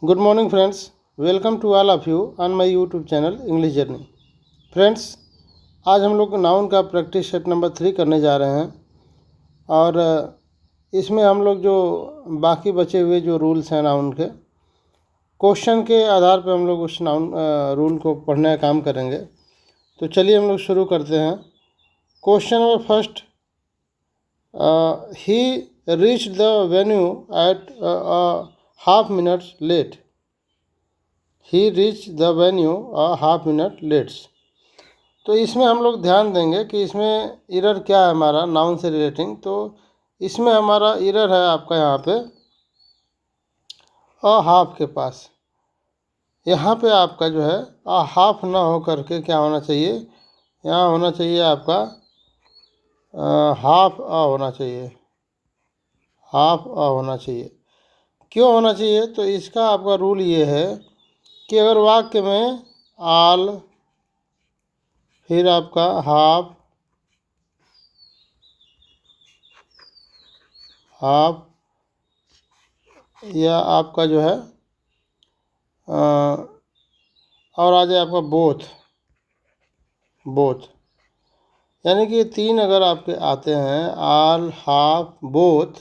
Good morning friends, welcome to all of you on my YouTube channel English journey. Friends, आज हम लोग noun का practice set number 3 करने जा रहे हैं और इसमें हम लोग जो बाकी बचे हुए जो रूल्स हैं नाउन के, क्वेश्चन के आधार पर हम लोग उस नाउन रूल को पढ़ने का काम करेंगे। तो चलिए हम लोग शुरू करते हैं। Question number first, he reach the venue at half minute late. He reach the venue half minute lets. तो इसमें हम लोग ध्यान देंगे कि इसमें इरर क्या है हमारा नाउन से रिलेटिंग। तो इसमें हमारा इरर है आपका यहाँ पे अ हाफ के पास। यहाँ पे आपका जो है अ हाफ ना हो करके क्या होना चाहिए, यहाँ होना चाहिए आपका हाफ अ होना चाहिए, हाफ अ होना चाहिए। क्यों होना चाहिए? तो इसका आपका रूल ये है कि अगर वाक्य में आल, फिर आपका हाफ, हाफ या आपका जो है और आ जाए आपका बोथ, बोथ, यानी कि ये तीन अगर आपके आते हैं आल, हाफ, बोथ,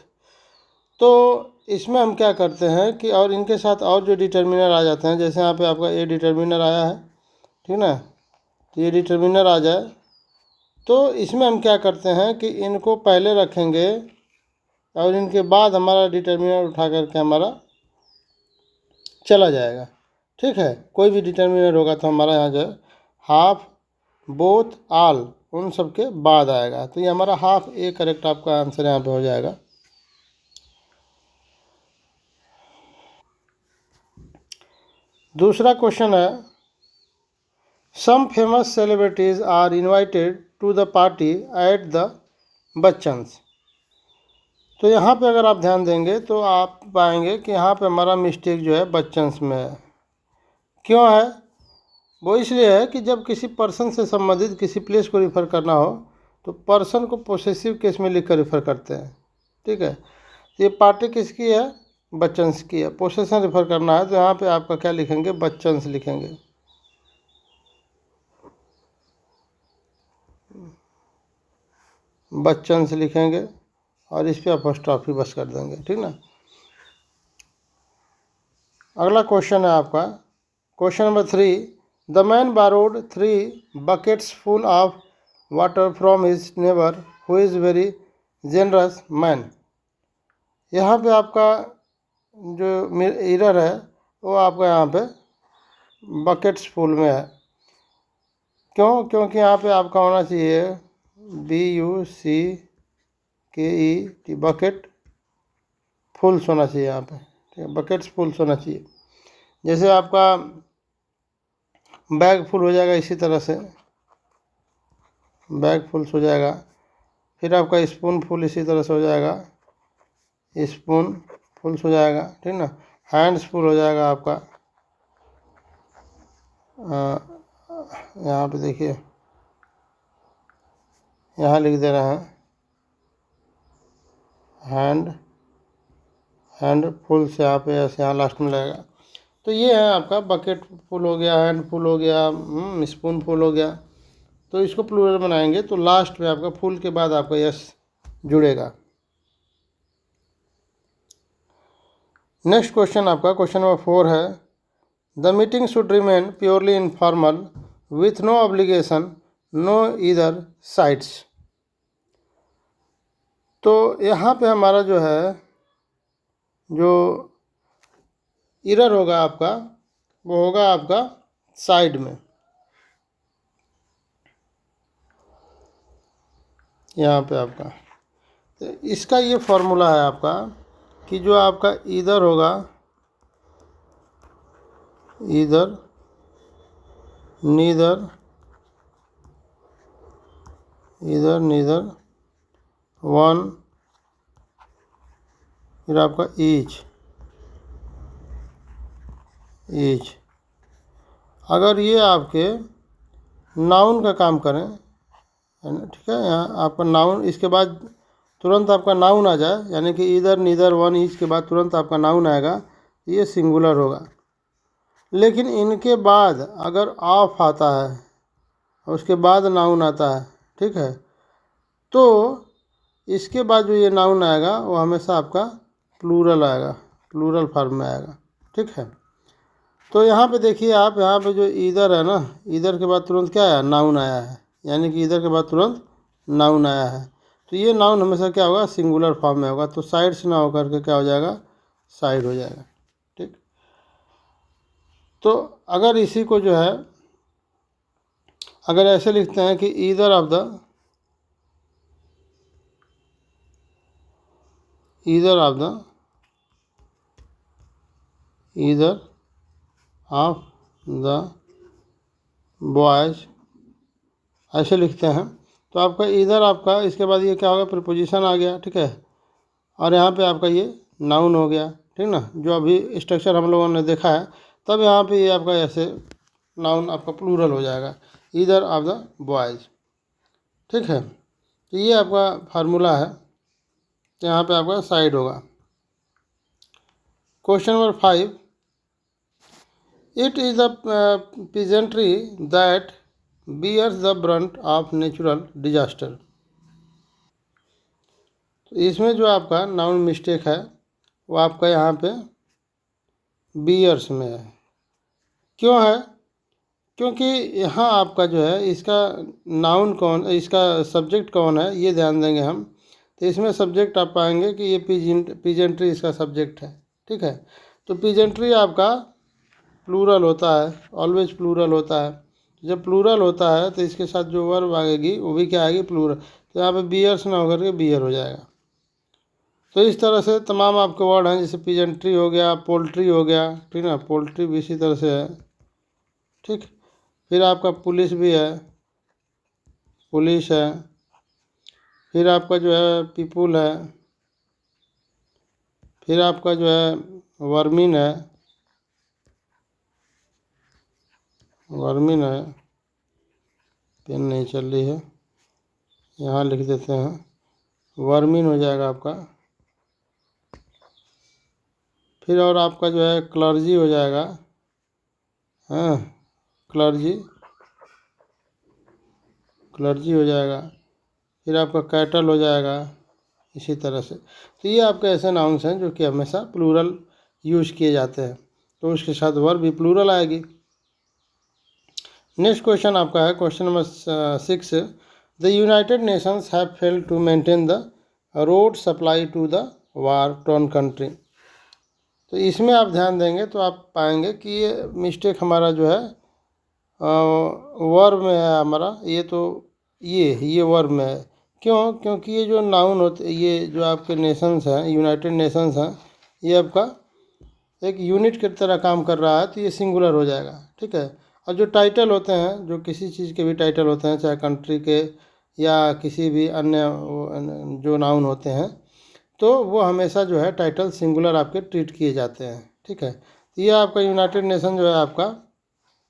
तो इसमें हम क्या करते हैं कि और इनके साथ और जो डिटर्मिनर आ जाते हैं, जैसे यहाँ पे आपका ए डिटर्मिनर आया है, ठीक ना, तो ये डिटर्मिनर आ जाए तो इसमें हम क्या करते हैं कि इनको पहले रखेंगे और इनके बाद हमारा डिटर्मिनर उठा करके हमारा चला जाएगा। ठीक है, कोई भी डिटर्मिनर होगा तो हमारा यहाँ जो है हाफ, बोथ, आल उन सब के बाद आएगा। तो ये हमारा हाफ ए करेक्ट आपका आंसर यहाँ पे हो जाएगा। दूसरा क्वेश्चन है, some famous celebrities are invited to the party at the Bachchans. तो यहाँ पे अगर आप ध्यान देंगे तो आप पाएंगे कि यहाँ पे हमारा मिस्टेक जो है बच्चन्स में है। क्यों है? वो इसलिए है कि जब किसी पर्सन से संबंधित किसी प्लेस को रिफ़र करना हो तो पर्सन को पोसेसिव केस में लिख कर रिफ़र करते हैं। ठीक है, ये पार्टी किसकी है? बच्चन्स की है। पोसेसन रिफ़र करना है तो यहाँ पे आपका क्या लिखेंगे? बच्चन्स लिखेंगे। बच्चन्स लिखेंगे और इस पर अपॉस्ट्रॉफी बस कर देंगे। ठीक ना। अगला क्वेश्चन है आपका question number 3, the man borrowed 3 buckets full of water from his neighbour who is very generous man. यहाँ पे आपका जो इरर है वो आपका यहाँ पे बकेट्स फुल में है। क्यों? क्योंकि यहाँ पे आपका होना चाहिए BUCKET, बकेट फुल्स होना चाहिए यहाँ पे। ठीक है, बकेट्स फुल्स होना चाहिए। जैसे आपका बैग फुल हो जाएगा, इसी तरह से बैग फुल्स हो जाएगा। फिर आपका स्पून फुल इसी तरह से हो जाएगा, स्पून फुल्स हो जाएगा। ठीक ना। हैंड्स फुल हो जाएगा आपका। यहाँ पे देखिए, यहाँ लिख दे रहे हैं हैंड फुल से यहाँ पे ऐसे यहाँ लास्ट में लगेगा। तो ये है आपका बकेट फुल हो गया, हैंड फुल हो गया, स्पून फुल हो गया। तो इसको प्लूरल बनाएंगे तो लास्ट में आपका फुल के बाद आपका यस जुड़ेगा। नेक्स्ट क्वेश्चन आपका क्वेश्चन नंबर 4 है, the meeting should remain purely informal with no obligation no either sides. तो यहाँ पे हमारा जो है जो इरर होगा आपका वो होगा आपका साइड में। यहाँ पे आपका तो इसका ये फॉर्मूला है आपका कि जो आपका इधर होगा, इधर, नीदर, इधर, नीदर, वन, फिर आपका ईच, ईच। अगर ये आपके नाउन का काम करें, है ना, ठीक है, यहाँ आपका नाउन, इसके बाद तुरंत आपका नाउन आ जाए, यानी कि इधर, नीदर, वन, ईच के बाद तुरंत आपका नाउन आएगा, ये सिंगुलर होगा। लेकिन इनके बाद अगर ऑफ आता है और उसके बाद नाउन आता है, ठीक है, तो इसके बाद जो ये नाउन आएगा वो हमेशा आपका प्लूरल आएगा, प्लूरल फॉर्म में आएगा, ठीक है। तो यहाँ पे देखिए आप, यहाँ पे जो इधर है ना, इधर के बाद तुरंत क्या आया, नाउन आया है, यानी कि इधर के बाद तुरंत नाउन आया है। तो ये नाउन हमेशा क्या होगा, सिंगुलर फॉर्म में होगा। तो साइड से ना होकर के क्या हो जाएगा, साइड हो जाएगा, ठीक। तो अगर इसी को जो है, अगर ऐसे लिखते हैं कि either of the either of the either of the boys, ऐसे लिखते हैं, तो आपका इधर आपका इसके बाद ये क्या होगा, प्रीपोजिशन आ गया, ठीक है, और यहाँ पे आपका ये नाउन हो गया, ठीक ना। जो अभी स्ट्रक्चर हम लोगों ने देखा है, तब यहाँ पे ये आपका ऐसे नाउन आपका प्लूरल हो जाएगा, ईदर ऑफ द बॉयज, ठीक है। तो ये आपका फार्मूला है, तो यहाँ पे आपका साइड होगा। Question number 5, it is the peasantry that bears the brunt of natural disaster। तो इसमें जो आपका नाउन मिस्टेक है वो आपका यहाँ पे बियर्स में है। क्यों है, क्योंकि यहाँ आपका जो है इसका नाउन कौन, इसका सब्जेक्ट कौन है, ये ध्यान देंगे हम। तो इसमें सब्जेक्ट आप पाएंगे कि ये पीजेंट्री इसका सब्जेक्ट है, ठीक है। तो पीजेंट्री आपका प्लूरल होता है, ऑलवेज प्लूरल होता है। जब प्लूरल होता है तो इसके साथ जो वर्ब आएगी वो भी क्या आएगी, प्लूरल। तो यहाँ पे बियर्स ना होकर के बियर हो जाएगा। तो इस तरह से तमाम आपके वर्ड हैं, जैसे पीजेंट्री हो गया, पोल्ट्री हो गया, ठीक ना, पोल्ट्री भी इसी तरह से है, ठीक। फिर आपका पुलिस भी है, पुलिस है। फिर आपका जो है पीपुल है। फिर आपका जो है वर्मिन है, वर्मिन है। पेन नहीं चल रही है, यहाँ लिख देते हैं, वर्मिन हो जाएगा आपका। फिर और आपका जो है क्लर्जी हो जाएगा, हाँ, क्लर्जी, क्लर्जी हो जाएगा। फिर आपका कैटल हो जाएगा, इसी तरह से। तो ये आपके ऐसे नाउन्स हैं जो कि हमेशा प्लूरल यूज किए जाते हैं, तो उसके साथ वर्ब भी प्लूरल आएगी। नेक्स्ट क्वेश्चन आपका है question number 6, the United Nations have failed to maintain the road supply to the war torn country. तो इसमें आप ध्यान देंगे तो आप पाएंगे कि ये मिस्टेक हमारा जो है वर्ब में है हमारा, ये तो ये वर्ब में है। क्यों, क्योंकि ये जो नाउन होते, ये जो आपके नेशंस हैं, यूनाइटेड नेशंस हैं, ये आपका एक यूनिट की तरह काम कर रहा है, तो ये सिंगुलर हो जाएगा, ठीक है। और जो टाइटल होते हैं, जो किसी चीज़ के भी टाइटल होते हैं, चाहे कंट्री के या किसी भी अन्य जो नाउन होते हैं, तो वो हमेशा जो है टाइटल सिंगुलर आपके ट्रीट किए जाते हैं, ठीक है। तो ये आपका यूनाइटेड नेशन जो है आपका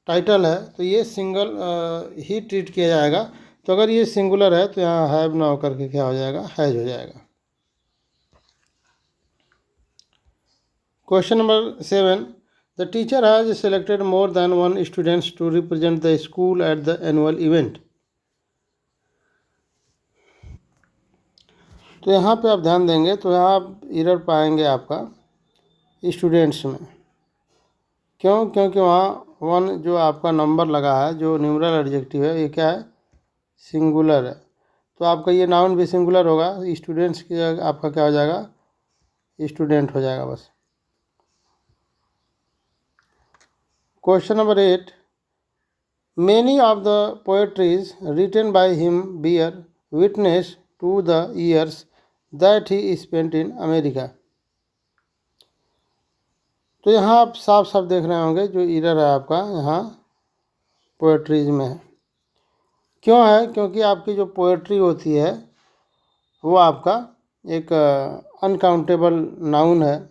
टाइटल है, तो ये सिंगल ही ट्रीट किया जाएगा। तो अगर ये सिंगुलर है तो यहाँ हैव ना होकर के क्या हो जाएगा, हैज हो जाएगा। Question number 7, the teacher has selected more than one students to represent the school at the annual event. तो यहाँ पे आप ध्यान देंगे तो यहाँ आप एरर पाएंगे आपका स्टूडेंट्स में। क्यों, क्योंकि वहाँ वन जो आपका नंबर लगा है, जो न्यूमरल एडजेक्टिव है, ये क्या है, सिंगुलर है। तो आपका ये नाउन भी सिंगुलर होगा, स्टूडेंट्स की जगह आपका क्या हो जाएगा, स्टूडेंट हो जाएगा बस। Question number 8, many of the poetries written by him bear witness to the years that he spent in America. तो यहाँ आप साफ साफ देख रहे होंगे जो एरर है आपका यहाँ पोएट्रीज में है। क्यों है, क्योंकि आपकी जो पोएट्री होती है वो आपका एक अनकाउंटेबल नाउन है,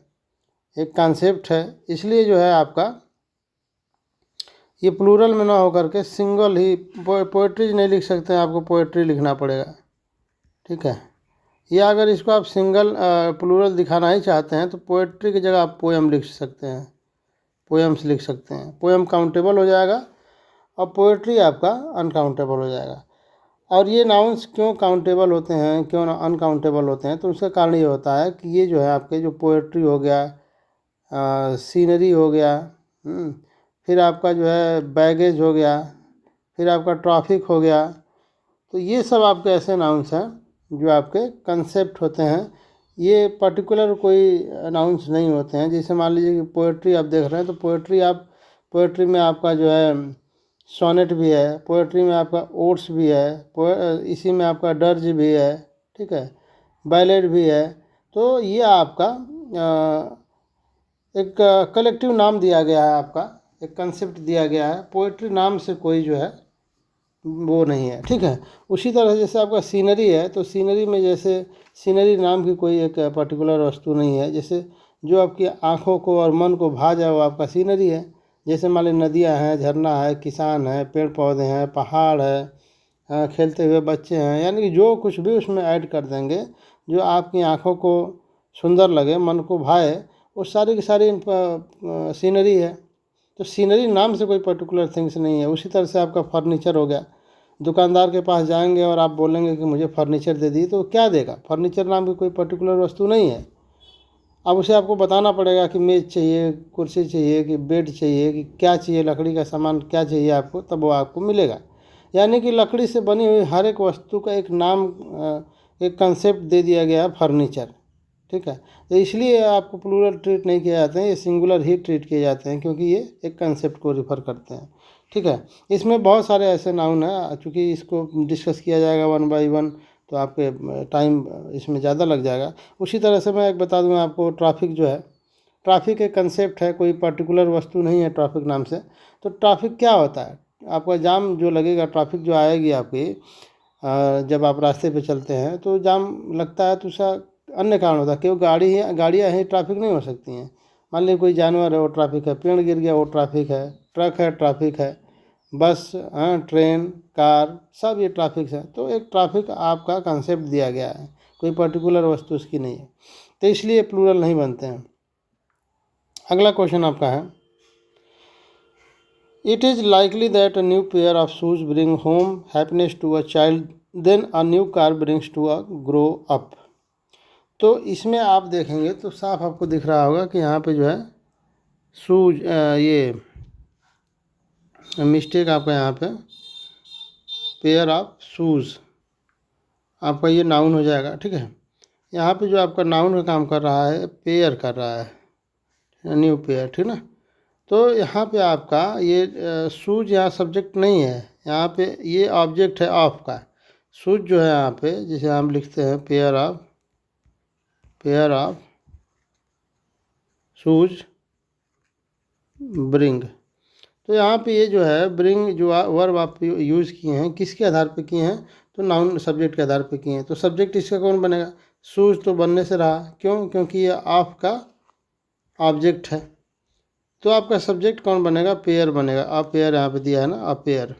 एक कॉन्सेप्ट है, इसलिए जो है आपका ये प्लूरल में ना होकर के सिंगल ही, पोएट्रीज नहीं लिख सकते हैं, आपको पोएट्री लिखना पड़ेगा, ठीक है। या अगर इसको आप सिंगल प्लूरल दिखाना ही चाहते हैं तो पोएट्री की जगह आप पोएम लिख सकते हैं, पोएम्स लिख सकते हैं। पोएम काउंटेबल हो जाएगा और पोएट्री आपका अनकाउंटेबल हो जाएगा। और ये नाउन्स क्यों काउंटेबल होते हैं, क्यों अनकाउंटेबल होते हैं, तो उसका कारण ये होता है कि ये जो है आपके जो पोएट्री हो गया, सीनरी हो गया, फिर आपका जो है बैगेज हो गया, फिर आपका ट्रैफिक हो गया, तो ये सब आपके ऐसे नाउन्स हैं जो आपके कंसेप्ट होते हैं। ये पर्टिकुलर कोई नाउन्स नहीं होते हैं। जैसे मान लीजिए कि पोएट्री आप देख रहे हैं, तो पोएट्री में आपका जो है सोनेट भी है, पोएट्री में आपका ओड्स भी है, इसी में आपका डर्ज भी है, ठीक है, बैलेड भी है। तो ये आपका एक कलेक्टिव नाम दिया गया है, आपका एक कंसेप्ट दिया गया है। पोएट्री नाम से कोई जो है वो नहीं है, ठीक है। उसी तरह जैसे आपका सीनरी है, तो सीनरी में जैसे सीनरी नाम की कोई एक पर्टिकुलर वस्तु नहीं है। जैसे जो आपकी आँखों को और मन को भा जाए वो आपका सीनरी है। जैसे मान लीजिए नदियाँ हैं, झरना है, किसान है, पेड़ पौधे हैं, पहाड़ है, खेलते हुए बच्चे हैं, यानी कि जो कुछ भी उसमें ऐड कर देंगे जो आपकी आँखों को सुंदर लगे, मन को भाए, वो सारी की सारी सीनरी है। तो सीनरी नाम से कोई पर्टिकुलर थिंग्स नहीं है। उसी तरह से आपका फर्नीचर हो गया। दुकानदार के पास जाएंगे और आप बोलेंगे कि मुझे फर्नीचर दे दी, तो क्या देगा? फर्नीचर नाम की कोई पर्टिकुलर वस्तु नहीं है। अब उसे आपको बताना पड़ेगा कि मेज़ चाहिए, कुर्सी चाहिए, कि बेड चाहिए, कि क्या चाहिए, लकड़ी का सामान क्या चाहिए आपको, तब वो आपको मिलेगा। यानी कि लकड़ी से बनी हुई हर एक वस्तु का एक नाम, एक कंसेप्ट दे दिया गया है, फर्नीचर, ठीक है। तो इसलिए आपको प्लूरल ट्रीट नहीं किए जाते हैं, ये सिंगुलर ही ट्रीट किए जाते हैं, क्योंकि ये एक कंसेप्ट को रिफ़र करते हैं, ठीक है। इसमें बहुत सारे ऐसे नाउन हैं, चूँकि इसको डिस्कस किया जाएगा वन बाय वन तो आपके टाइम इसमें ज़्यादा लग जाएगा। उसी तरह से मैं एक बता दूँ आपको, ट्रैफिक जो है, ट्रैफिक एक कंसेप्ट है, कोई पर्टिकुलर वस्तु नहीं है ट्रैफिक नाम से। तो ट्रैफिक क्या होता है? आपका जाम जो लगेगा, ट्रैफिक जो आएगी आपकी, जब आप रास्ते पे चलते हैं तो जाम लगता है, तो उसका अन्य कारण होता है। क्यों? गाड़ियाँ ही ट्रैफिक नहीं हो सकती हैं। मान लीजिए कोई जानवर है, वो ट्रैफिक है, पेड़ गिर गया, वो ट्रैफिक है, ट्रक है, ट्रैफिक है, बस, ट्रेन, कार, सब ये ट्रैफिक है। तो एक ट्रैफिक आपका कंसेप्ट दिया गया है, कोई पर्टिकुलर वस्तु उसकी नहीं है, तो इसलिए प्लूरल नहीं बनते हैं। अगला क्वेश्चन आपका है, it is likely that a new pair of shoes bring home happiness to a child than a new car brings to a grow up. तो इसमें आप देखेंगे तो साफ आपको दिख रहा होगा कि यहाँ पे जो है शूज, ये मिस्टेक आपका यहाँ पे पेयर ऑफ शूज़, आपका ये नाउन हो जाएगा, ठीक है। यहाँ पे जो आपका नाउन का काम कर रहा है, पेयर कर रहा है, न्यू पेयर, ठीक ना। तो यहाँ पे आपका ये शूज यहाँ सब्जेक्ट नहीं है, यहाँ पे ये ऑब्जेक्ट है ऑफ का। शूज जो है यहाँ पे, जिसे हम लिखते हैं पेयर ऑफ शूज ब्रिंग। तो यहाँ पे ये जो है ब्रिंग, जो वर्ब आप यूज़ किए हैं, किसके आधार पे किए हैं? तो नाउन सब्जेक्ट के आधार पे किए हैं। तो सब्जेक्ट इसका कौन बनेगा? शूज तो बनने से रहा, क्यों? क्योंकि ये ऑफ का ऑब्जेक्ट है। तो आपका सब्जेक्ट कौन बनेगा? पेयर बनेगा। अ पेयर यहाँ पे दिया है ना, अ पेयर।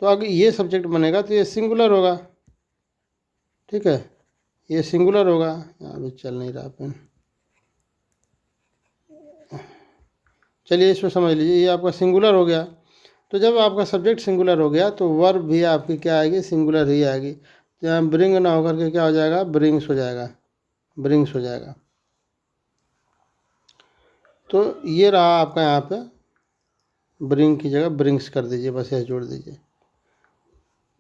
तो अगर ये सब्जेक्ट बनेगा तो ये सिंगुलर होगा, ठीक है, ये सिंगुलर होगा। यहाँ पे चल नहीं रहा पेन, चलिए इसको समझ लीजिए, ये आपका सिंगुलर हो गया। तो जब आपका सब्जेक्ट सिंगुलर हो गया तो वर्ब भी आपकी क्या आएगी? सिंगुलर ही आएगी। तो यहाँ ब्रिंग ना होकर के क्या हो जाएगा? ब्रिंग्स हो जाएगा, ब्रिंग्स हो जाएगा। तो ये रहा आपका, यहाँ पे ब्रिंग की जगह ब्रिंग्स कर दीजिए, बस यह जोड़ दीजिए।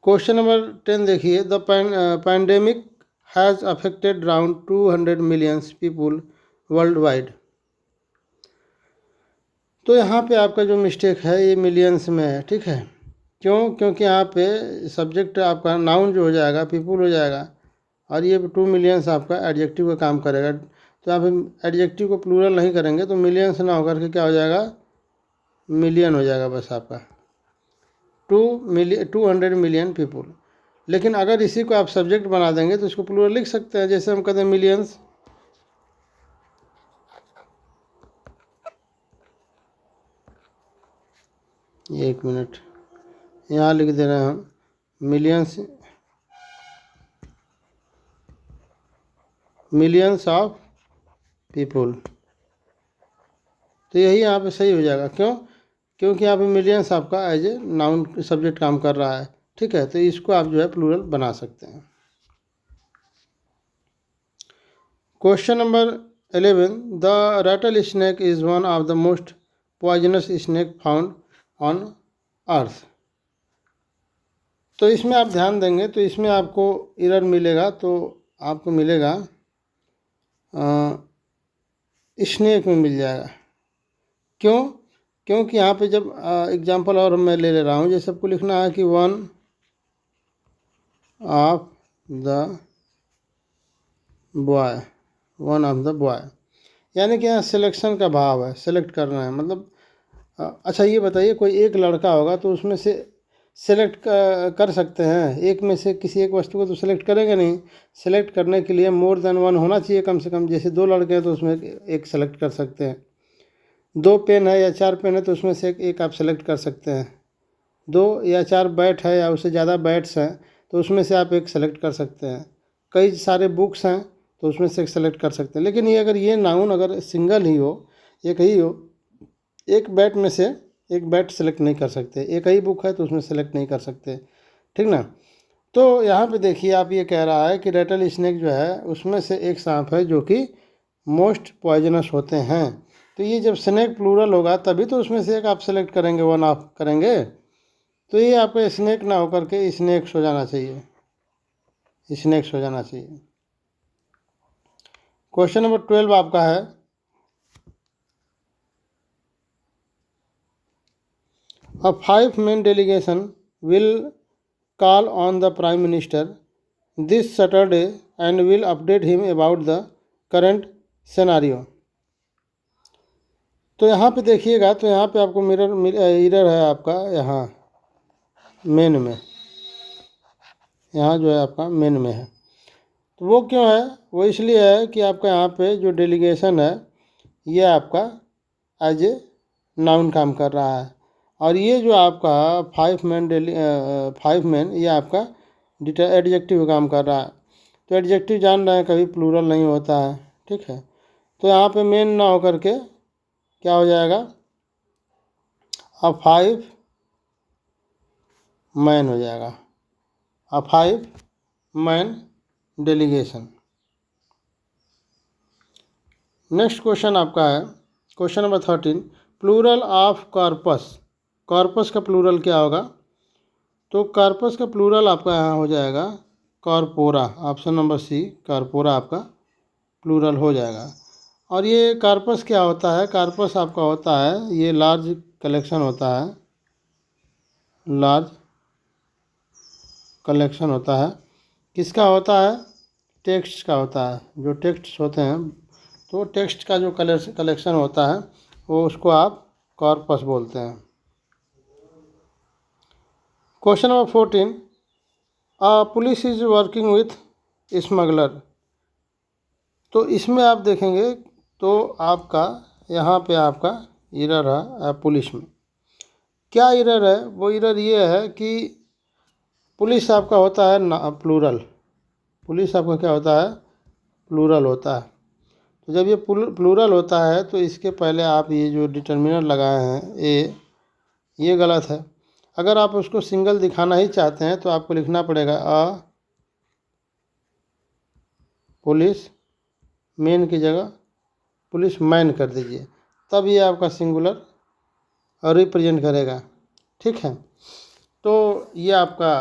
क्वेश्चन नंबर 10 देखिए, the pandemic has affected around 200 millions people world wide. तो यहाँ पे आपका जो मिस्टेक है ये मिलियंस में है, ठीक है। क्यों? क्योंकि यहाँ पे सब्जेक्ट आपका नाउन जो हो जाएगा पीपुल हो जाएगा, और ये 2 मिलियंस आपका एडजेक्टिव का काम करेगा। तो यहाँ पे एडजेक्टिव को प्लूरल नहीं करेंगे तो मिलियंस ना होकर के क्या हो जाएगा? मिलियन हो जाएगा बस आपका, 200 मिलियन पीपुल। लेकिन अगर इसी को आप सब्जेक्ट बना देंगे तो इसको प्लूरल लिख सकते हैं, जैसे हम कहते हैं मिलियंस। एक मिनट, यहाँ लिख दे रहे हैं हम मिलियंस, मिलियंस ऑफ पीपुल। तो यही यहाँ पे सही हो जाएगा। क्यों? क्योंकि यहाँ पे मिलियंस आपका एज ए नाउन सब्जेक्ट काम कर रहा है। ठीक है, तो इसको आप जो है प्लूरल बना सकते हैं। Question number 11, the rattle snake is one of the most poisonous snake found on earth. तो इसमें आप ध्यान देंगे तो इसमें आपको एरर मिलेगा, तो आपको मिलेगा स्नेक में मिल जाएगा। क्यों? क्योंकि यहाँ पे जब एग्जांपल और मैं ले रहा हूँ, जैसे आपको लिखना है कि one of the boy, one of the boy, यानी कि यहाँ सिलेक्शन का भाव है, सेलेक्ट करना है। मतलब अच्छा ये बताइए, कोई एक लड़का होगा तो उसमें से सेलेक्ट कर सकते हैं, एक में से किसी एक वस्तु को तो सेलेक्ट करेंगे नहीं। सेलेक्ट करने के लिए मोर देन वन होना चाहिए कम से कम। जैसे 2 लड़के हैं तो उसमें एक सेलेक्ट कर सकते हैं, 2 पेन है या 4 पेन है तो उसमें से एक आप सेलेक्ट कर सकते हैं, 2 या 4 बैट है या उससे ज़्यादा बैट्स हैं तो उसमें से आप एक सेलेक्ट कर सकते हैं, कई सारे बुक्स हैं तो उसमें से एक सेलेक्ट कर सकते हैं। लेकिन ये अगर ये नाउन अगर सिंगल ही हो, एक ही हो, एक बैट में से एक बैट सेलेक्ट नहीं कर सकते, एक ही बुक है तो उसमें सेलेक्ट नहीं कर सकते। ठीक ना? तो यहाँ पे देखिए आप, ये कह रहा है कि रेटल स्नेक जो है उसमें से एक सांप है जो कि मोस्ट पॉइजनस होते हैं। तो ये जब स्नेक प्लूरल होगा तभी तो उसमें से एक आप सेलेक्ट करेंगे, वन ऑफ करेंगे। तो ये आपको स्नेक ना होकर के स्नेक्स हो जाना चाहिए, स्नेक्स हो जाना चाहिए। क्वेश्चन नंबर 12 आपका है, a 5-man delegation will call on the Prime Minister this Saturday and will update him about the current scenario। तो यहाँ पे देखिएगा, तो यहाँ पे आपको एरर है आपका, यहाँ मेन में, यहाँ जो है आपका मेन में है। तो वो क्यों है? वो इसलिए है कि आपका यहाँ पे जो डेलीगेशन है ये आपका एज ए नाउन काम कर रहा है, और ये जो आपका 5 मैन ये आपका एडजेक्टिव काम कर रहा है। तो एडजेक्टिव जान रहे हैं कभी प्लूरल नहीं होता है। ठीक है, तो यहाँ पे मेन ना होकर के क्या हो जाएगा, अब 5 मैन हो जाएगा, अब 5 मैन डेलीगेशन। नेक्स्ट क्वेश्चन आपका है question number 13, plural of corpus. Corpus का प्लूरल क्या होगा? तो कॉर्पस का प्लूरल आपका यहाँ हो जाएगा corpora, option number C, corpora आपका प्लूरल हो जाएगा। और ये कॉर्पस क्या होता है? कॉर्पस आपका होता है ये लार्ज कलेक्शन होता है, लार्ज कलेक्शन होता है। किसका होता है? टेक्स्ट का होता है। जो टेक्स्ट होते हैं तो टेक्स्ट का जो कलेक्शन होता है वो उसको आप कॉर्पस बोलते हैं। Question number 14, police is working with smuggler. तो इसमें आप देखेंगे तो आपका यहाँ पे आपका एरर है पुलिस में। क्या एरर है? वो एरर ये है कि पुलिस आपका होता है ना प्लूरल, पुलिस आपका क्या होता है? प्लूरल होता है। तो जब ये प्लूरल होता है तो इसके पहले आप ये जो डिटर्मिनर लगाए हैं ये गलत है। अगर आप उसको सिंगल दिखाना ही चाहते हैं तो आपको लिखना पड़ेगा अ पुलिस मेन की जगह पुलिस मैन कर दीजिए, तब ये आपका सिंगुलर रिप्रेजेंट करेगा। ठीक है, तो ये आपका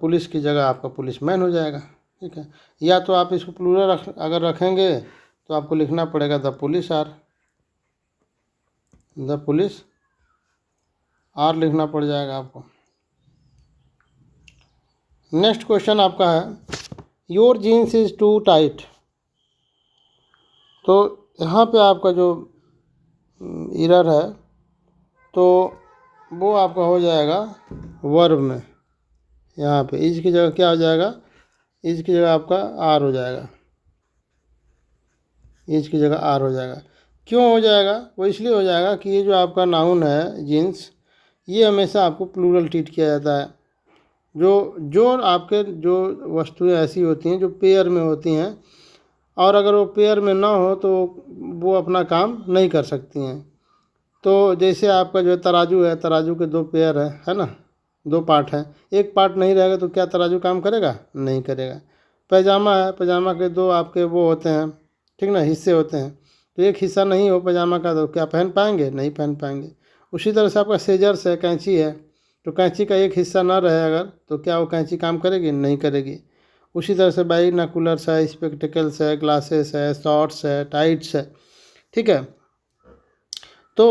पुलिस की जगह आपका पुलिस मैन हो जाएगा। ठीक है, या तो आप इसको प्लूरल अगर रखेंगे तो आपको लिखना पड़ेगा the police are, the police are लिखना पड़ जाएगा आपको। नेक्स्ट क्वेश्चन आपका है, your jeans is too tight. तो यहाँ पे आपका जो एरर है तो वो आपका हो जाएगा वर्ब में। यहाँ पे इज की जगह क्या हो जाएगा? इज की जगह आपका आर हो जाएगा, इज की जगह आर हो जाएगा। क्यों हो जाएगा? वो इसलिए हो जाएगा कि ये जो आपका नाउन है जीन्स, ये हमेशा आपको प्लूरल ट्रीट किया जाता है। जो जो आपके जो वस्तुएं ऐसी होती हैं जो पेयर में होती हैं और अगर वो पेयर में ना हो तो वो अपना काम नहीं कर सकती हैं। तो जैसे आपका जो है तराजू है, तराजू के दो पेयर है ना, दो पार्ट हैं, एक पार्ट नहीं रहेगा तो क्या तराजू काम करेगा? नहीं करेगा। पैजामा है, पैजामा के दो आपके वो होते हैं, ठीक ना, हिस्से होते हैं, तो एक हिस्सा नहीं हो पैजामा का तो क्या पहन पाएंगे? नहीं पहन पाएंगे। उसी तरह से आपका सीजर्स है, कैंची है, तो कैंची का एक हिस्सा ना रहे अगर तो क्या वो कैंची काम करेगी? नहीं करेगी। उसी तरह से बाइनोकुलर्स है, स्पेक्टिकल्स है, ग्लासेस है, शॉर्ट्स है, टाइट्स है, ठीक है, तो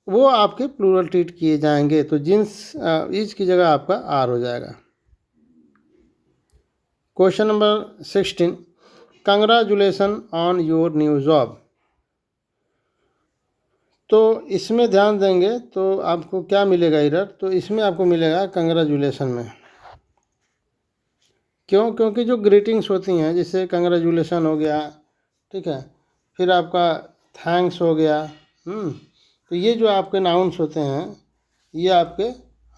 वो आपके प्लूरल ट्रीट किए जाएंगे। तो जींस ईच की जगह आपका आर हो जाएगा। Question number 16, congratulation on your new job. तो इसमें ध्यान देंगे तो आपको क्या मिलेगा एरर? तो इसमें आपको मिलेगा कंग्रेचुलेसन में। क्यों? क्योंकि जो ग्रीटिंग्स होती हैं जैसे कंग्रेचुलेसन हो गया, ठीक है, फिर आपका थैंक्स हो गया, तो ये जो आपके नाउन्स होते हैं ये आपके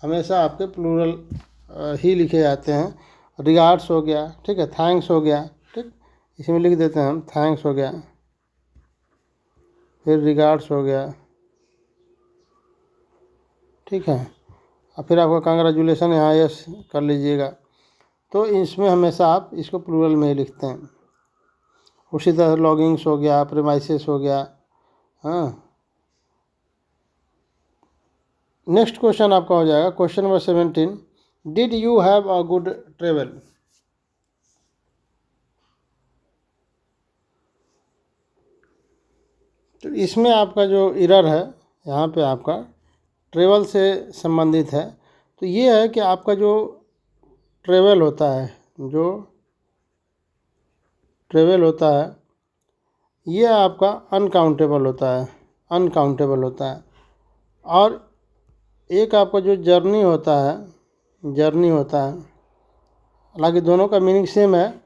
हमेशा आपके प्लूरल ही लिखे जाते हैं। रिगार्ड्स हो गया, ठीक है, थैंक्स हो गया, ठीक, इसमें लिख देते हैं हम, थैंक्स हो गया, फिर रिगार्ड्स हो गया, ठीक है, और फिर आपका कंग्रेचुलेसन यहाँ यस कर लीजिएगा। तो इसमें हमेशा आप इसको प्लूरल में ही लिखते हैं। उसी तरह लॉगिंग्स हो गया, प्रेमाइसेस हो गया। हाँ, नेक्स्ट क्वेश्चन आपका हो जाएगा question number 17, did you have a good travel. तो इसमें आपका जो एरर है यहाँ पे आपका ट्रेवल से संबंधित है। तो ये है कि आपका जो ट्रेवल होता है, जो ट्रेवल होता है ये आपका अनकाउंटेबल होता है, अनकाउंटेबल होता है। और एक आपका जो जर्नी होता है, जर्नी होता है, हालांकि दोनों का मीनिंग सेम है।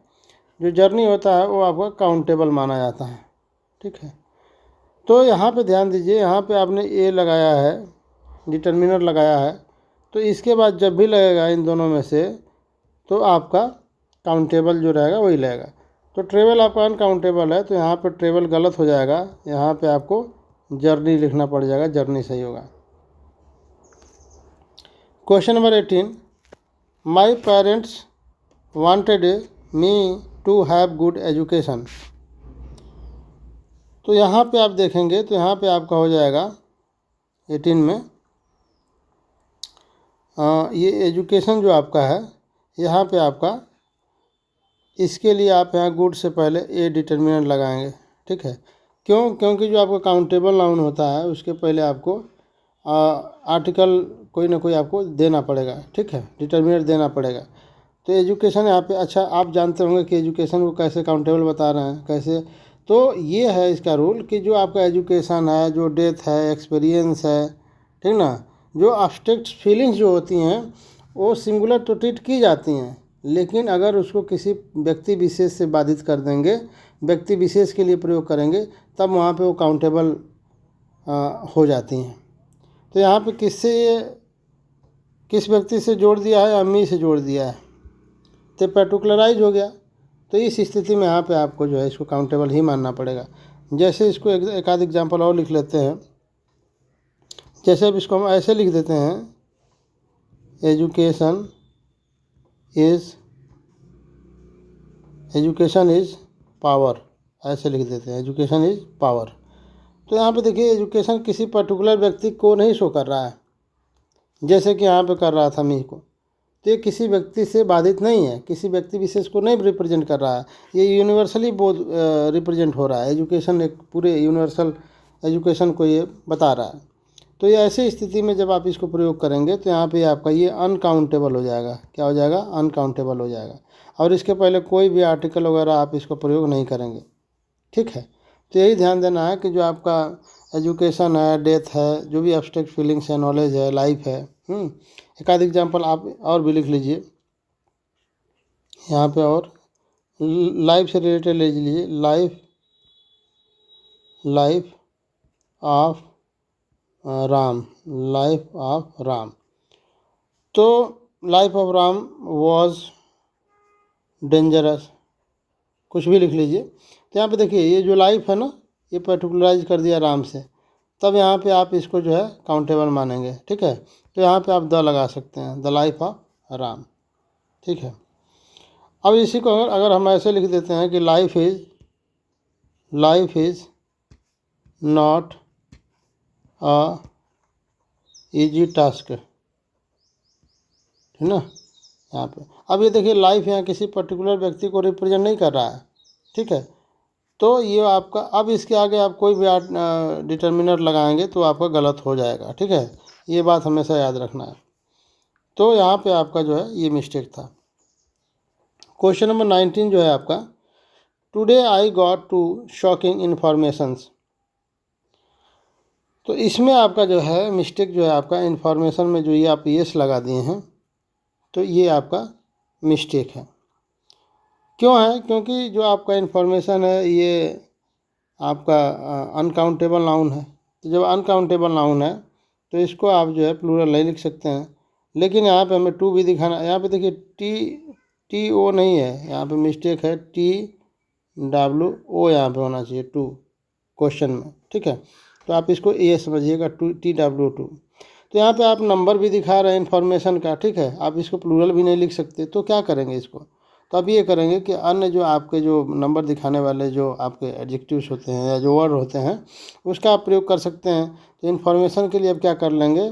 जो जर्नी होता है वो आपका काउंटेबल माना जाता है, ठीक है। तो यहाँ पे ध्यान दीजिए, यहाँ पे आपने ए लगाया है, डिटर्मिनर लगाया है, तो इसके बाद जब भी लगेगा इन दोनों में से तो आपका काउंटेबल जो रहेगा वही लगेगा। तो ट्रेवल आपका अनकाउंटेबल है तो यहाँ पे ट्रेवल गलत हो जाएगा, यहाँ पे आपको जर्नी लिखना पड़ जाएगा, जर्नी सही होगा। Question number 18, my parents wanted me to have good education. तो यहाँ पे आप देखेंगे तो यहाँ पे आपका हो जाएगा 18 में ये एजुकेशन जो आपका है यहाँ पे आपका, इसके लिए आप यहाँ गुड से पहले ए डिटर्मिनेंट लगाएंगे, ठीक है। क्यों? क्योंकि जो आपका काउंटेबल नाउन होता है उसके पहले आपको आर्टिकल कोई ना कोई आपको देना पड़ेगा, ठीक है, डिटर्मिनेंट देना पड़ेगा। तो एजुकेशन यहाँ पे, अच्छा आप जानते होंगे कि एजुकेशन को कैसे काउंटेबल बता रहे हैं, कैसे? तो ये है इसका रूल कि जो आपका एजुकेशन है, जो डेथ है, एक्सपीरियंस है, ठीक ना, जो अब्स्ट्रैक्ट फीलिंग्स जो होती हैं वो सिंगुलर तो ट्रीट की जाती हैं, लेकिन अगर उसको किसी व्यक्ति विशेष से बाधित कर देंगे, व्यक्ति विशेष के लिए प्रयोग करेंगे, तब वहाँ पे वो काउंटेबल हो जाती हैं। तो यहाँ पे किस व्यक्ति से जोड़ दिया है? अम्मी से जोड़ दिया है, तो पर्टिकुलराइज हो गया। तो इस स्थिति में यहाँ पे आपको जो है इसको काउंटेबल ही मानना पड़ेगा। जैसे इसको एक आध एग्जाम्पल और लिख लेते हैं। जैसे अब इसको हम ऐसे लिख देते हैं, एजुकेशन इज़ पावर, ऐसे लिख देते हैं, एजुकेशन इज़ पावर। तो यहाँ पे देखिए एजुकेशन किसी पर्टिकुलर व्यक्ति को नहीं शो कर रहा है, जैसे कि यहाँ पे कर रहा था मी को, तो ये किसी व्यक्ति से बाधित नहीं है, किसी व्यक्ति विशेष को नहीं रिप्रेजेंट कर रहा है, ये यूनिवर्सली बोध रिप्रेजेंट हो रहा है। एजुकेशन एक पूरे यूनिवर्सल एजुकेशन को ये बता रहा है। तो ये ऐसी स्थिति में जब आप इसको प्रयोग करेंगे तो यहाँ पे आपका ये अनकाउंटेबल हो जाएगा। क्या हो जाएगा? अनकाउंटेबल हो जाएगा। और इसके पहले कोई भी आर्टिकल वगैरह आप इसको प्रयोग नहीं करेंगे, ठीक है। तो यही ध्यान देना है कि जो आपका एजुकेशन है, डेथ है, जो भी एब्स्ट्रैक्ट फीलिंग्स है, नॉलेज है, लाइफ है, एक आध एग्जाम्पल आप और भी लिख लीजिए यहाँ पे, और लाइफ से रिलेटेड ले लीजिए, life of Ram, life of Ram. तो life of Ram was dangerous. कुछ भी लिख लीजिए। तो यहाँ पे देखिए ये जो लाइफ है ना, ये पर्टिकुलराइज कर दिया राम से, तब यहाँ पे आप इसको जो है काउंटेबल मानेंगे। ठीक है, तो यहाँ पे आप द लगा सकते हैं, द लाइफ ऑफ राम। ठीक है, अब इसी को अगर हम ऐसे लिख देते हैं कि life is not a easy task, ठीक ना। यहाँ पे अब ये देखिए लाइफ यहाँ किसी पर्टिकुलर व्यक्ति को रिप्रेजेंट नहीं कर रहा है। ठीक है, तो ये आपका, अब इसके आगे आप कोई भी डिटर्मिनर लगाएंगे तो आपका गलत हो जाएगा। ठीक है, ये बात हमेशा याद रखना है। तो यहाँ पे आपका जो है ये मिस्टेक था। क्वेश्चन नंबर 19 जो है आपका, today I got two shocking informations. तो इसमें आपका जो है मिस्टेक जो है आपका इन्फॉर्मेशन में जो ये आप यस लगा दिए हैं, तो ये आपका मिस्टेक है। क्यों है? क्योंकि जो आपका इन्फॉर्मेशन है ये आपका अनकाउंटेबल नाउन है। तो जब अनकाउंटेबल नाउन है तो इसको आप जो है प्लूरल नहीं लिख सकते हैं। लेकिन यहाँ पे हमें टू भी दिखाना, यहाँ पे देखिए टी ओ नहीं है, यहाँ पे मिस्टेक है, TWO यहाँ पे होना चाहिए टू क्वेश्चन में। ठीक है, तो आप इसको ये समझिएगा, TWO। तो यहाँ पे आप नंबर भी दिखा रहे हैं इन्फॉर्मेशन का। ठीक है, आप इसको प्लूरल भी नहीं लिख सकते, तो क्या करेंगे इसको? तो आप ये करेंगे कि अन्य जो आपके जो नंबर दिखाने वाले जो आपके एडजेक्टिव्स होते हैं या जो वर्ड होते हैं उसका आप प्रयोग कर सकते हैं। तो इन्फॉर्मेशन के लिए आप क्या कर लेंगे,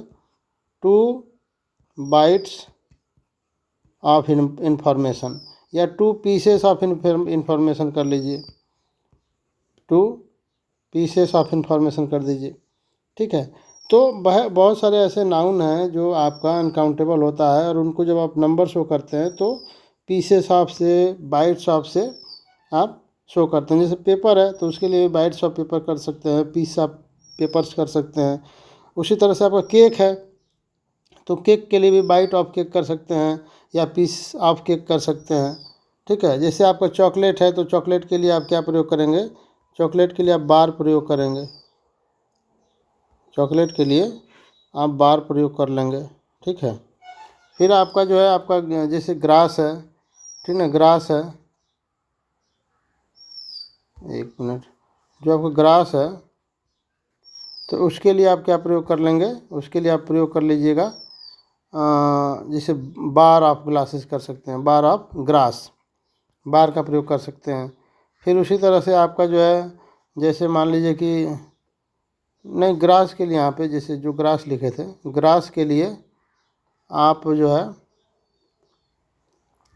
2 बाइट्स ऑफ इन्फॉर्मेशन या 2 पीसेस ऑफ इन्फॉर्मेशन कर लीजिए, 2 पीसेस ऑफ इन्फॉर्मेशन कर दीजिए। ठीक है, तो वह बहुत सारे ऐसे नाउन हैं जो आपका अनकाउंटेबल होता है और उनको जब आप नंबर शो करते हैं तो पीसेस ऑफ से, बाइट्स ऑफ से आप शो करते हैं। जैसे पेपर है तो उसके लिए बाइट्स ऑफ पेपर कर सकते हैं, पीस ऑफ पेपर्स कर सकते हैं। उसी तरह से आपका केक है तो केक के लिए भी बाइट ऑफ केक कर सकते हैं या पीस ऑफ केक कर सकते हैं। ठीक है, जैसे आपका चॉकलेट है तो चॉकलेट के लिए आप क्या प्रयोग करेंगे, चॉकलेट के लिए आप बार प्रयोग करेंगे, चॉकलेट के लिए आप बार प्रयोग कर लेंगे। ठीक है, फिर आपका जो है आपका जैसे ग्रास है, ठीक ना, ग्रास है, एक मिनट, जो आपका ग्रास है तो उसके लिए आप क्या प्रयोग कर लेंगे, उसके लिए आप प्रयोग कर लीजिएगा जैसे बार ऑफ ग्लासेस कर सकते हैं, बार ऑफ ग्रास, बार का प्रयोग कर सकते हैं। फिर उसी तरह से आपका जो है जैसे मान लीजिए कि नहीं, ग्रास के लिए यहाँ पे जैसे जो ग्रास लिखे थे, ग्रास के लिए आप जो है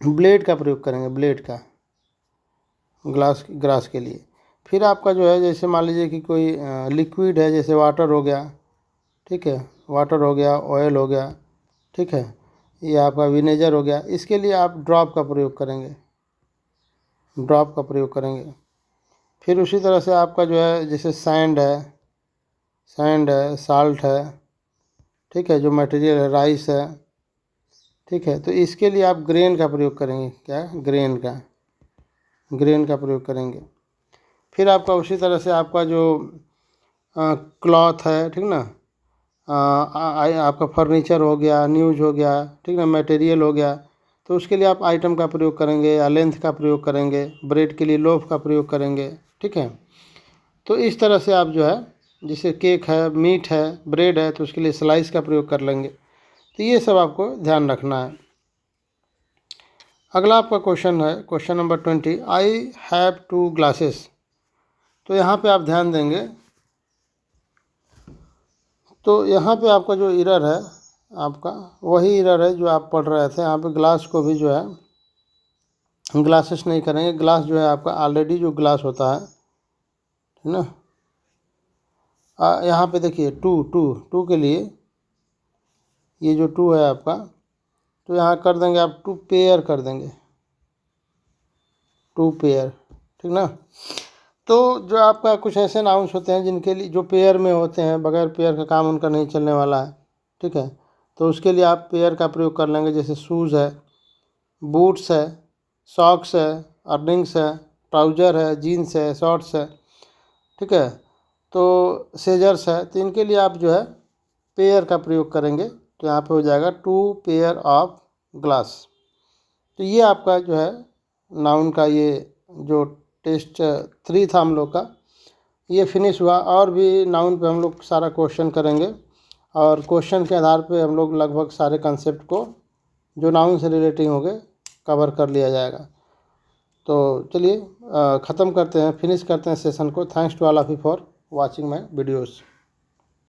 ब्लेड का प्रयोग करेंगे, ब्लेड का, ग्रास के लिए। फिर आपका जो है जैसे मान लीजिए कि कोई लिक्विड है, जैसे वाटर हो गया, ठीक है, वाटर हो गया, ऑयल हो गया, ठीक है, ये आपका विनेगर हो गया, इसके लिए आप ड्रॉप का प्रयोग करेंगे, ड्रॉप का प्रयोग करेंगे। फिर उसी तरह से आपका जो है जैसे सैंड है, साल्ट है, ठीक है, जो मटेरियल है, राइस है, ठीक है, तो इसके लिए आप ग्रेन का प्रयोग करेंगे, क्या, ग्रेन का प्रयोग करेंगे। फिर आपका उसी तरह से आपका जो क्लॉथ है, ठीक ना, आपका फर्नीचर हो गया, न्यूज़ हो गया, ठीक ना, मटेरियल हो गया, तो उसके लिए आप आइटम का प्रयोग करेंगे या लेंथ का प्रयोग करेंगे। ब्रेड के लिए लोफ का प्रयोग करेंगे। ठीक है, तो इस तरह से आप जो है जैसे केक है, मीट है, ब्रेड है तो उसके लिए स्लाइस का प्रयोग कर लेंगे। तो ये सब आपको ध्यान रखना है। अगला आपका क्वेश्चन है, question number 20, I have 2 glasses. तो यहाँ पे आप ध्यान देंगे, तो यहाँ पे आपका जो एरर है आपका वही एरर है जो आप पढ़ रहे थे। यहाँ पे ग्लास को भी जो है ग्लासेस नहीं करेंगे, ग्लास जो है आपका ऑलरेडी जो ग्लास होता है, ठीक ना। यहाँ पे देखिए टू के लिए ये जो 2 है आपका, तो यहाँ कर देंगे आप 2 पेयर कर देंगे, 2 पेयर, ठीक ना। तो जो आपका कुछ ऐसे नाउन्स होते हैं जिनके लिए जो पेयर में होते हैं, बगैर पेयर का काम उनका नहीं चलने वाला है, ठीक है, तो उसके लिए आप पेयर का प्रयोग कर लेंगे। जैसे शूज़ है, बूट्स है, सॉक्स है, अर्निंग्स है, ट्राउज़र है, जीन्स है, शॉर्ट्स है, ठीक है, तो सेजर्स है, तो इनके लिए आप जो है पेयर का प्रयोग करेंगे। तो यहाँ पे हो जाएगा 2 पेयर ऑफ ग्लास। तो ये आपका जो है नाउन का ये जो टेस्ट 3 था हम लोग का, ये फिनिश हुआ। और भी नाउन पे हम लोग सारा क्वेश्चन करेंगे, और क्वेश्चन के आधार पे हम लोग लगभग सारे कंसेप्ट को जो नाउन से रिलेटिंग होंगे कवर कर लिया जाएगा। तो चलिए ख़त्म करते हैं, फिनिश करते हैं सेशन को। Thanks to all of you for watching my videos.